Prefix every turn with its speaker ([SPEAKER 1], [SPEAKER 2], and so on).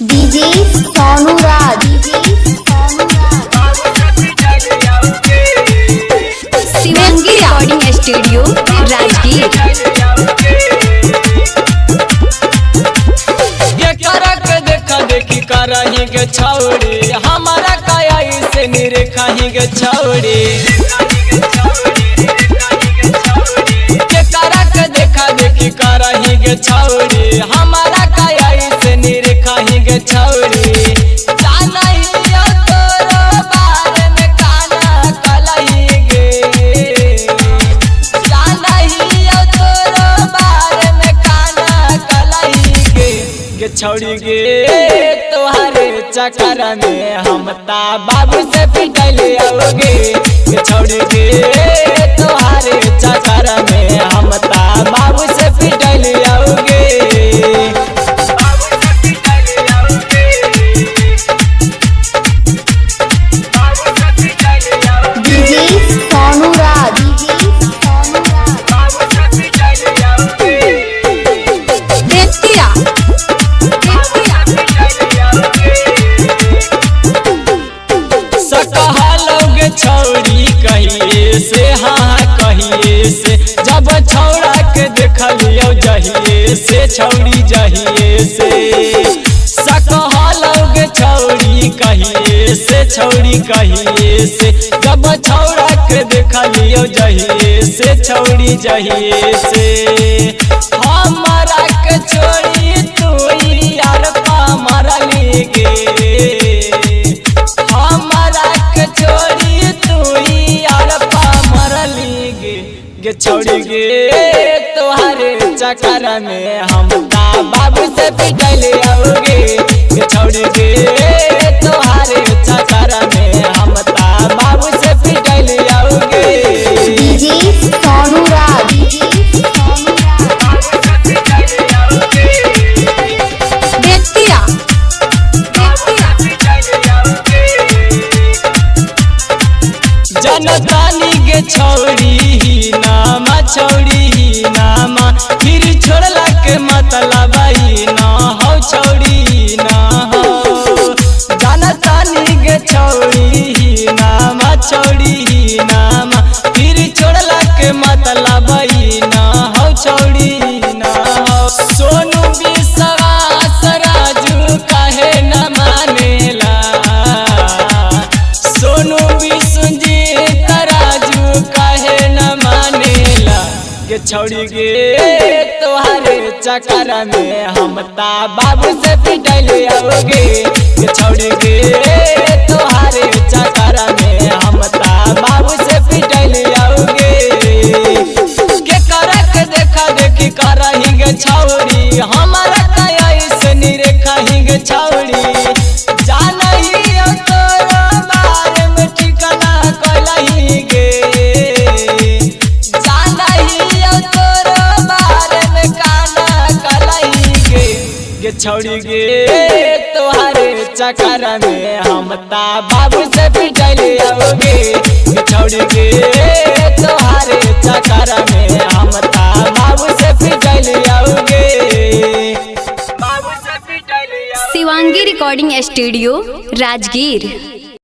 [SPEAKER 1] DJ Sonu राज
[SPEAKER 2] Shivangi recording studio Rajgir.
[SPEAKER 3] ये करक देखा देखी करही के छौड़ी हमारा काया से निरखाही के छौड़ी ये करक देखा देखी करही के छौड़ी हमारा काया से निरखाही के छौड़ी छौड़ी गे तोहारे चक्कर में हम ता बाबू से पिटल आओगे। छौड़ी गे तोहारे चक्कर में हम ता बाबू से पिटल आओगे।
[SPEAKER 1] डीजे सोनू राज
[SPEAKER 3] छौड़ी कहिए से हाँ कहिए से जब छौड़ा के देखलियो जहिए से छौड़ी जहिए से सकहलोगे छौड़ी कहिए से छौड़ी कहिए से जब छौड़ा के देखलियो जहिए से छौड़ी जहिए से हमारा के छोड़ी तू यार पा मरली गे छौड़ी गे तोहारे चक्कर में हम ता बाबू से पिटल आओगे। छौड़ी गे तोहारे चक्कर में हम ता बाबू से पिटल आओगे।
[SPEAKER 1] डीजे सोनू राज
[SPEAKER 3] जनतानी के छौड़ी नामा छौड़ी नामा फिर छोड़ला के मतलब ना हो छौड़ी ना हो। जनतानी के छौड़ी नामा छौड़ी नामा फिर छोड़ला के मतलब ना हो छौड़ी ना हो। सोनू विश्वास राजू काहे न मानेला सोनू छौड़ी गे तोहारे चक्कर में हम ता बाबू से पिटल आओगे। छौड़ी गे तोहारे चक्कर में हम ता बाबू से पिटल आओगे। के करक देखा देखी करही गे छौड़ी हमारा काया से निरखाही गे छौड़ी जानही तोरा बारे में ठिकाना कलही गे छौड़ी गे तोहारे चक्कर में हम ता बाबू से पिटल आओगे। छौड़ी गे तोहारे चक्कर में हम ता बाबू से पिटल आओगे।
[SPEAKER 2] Shivangi recording studio Rajgir.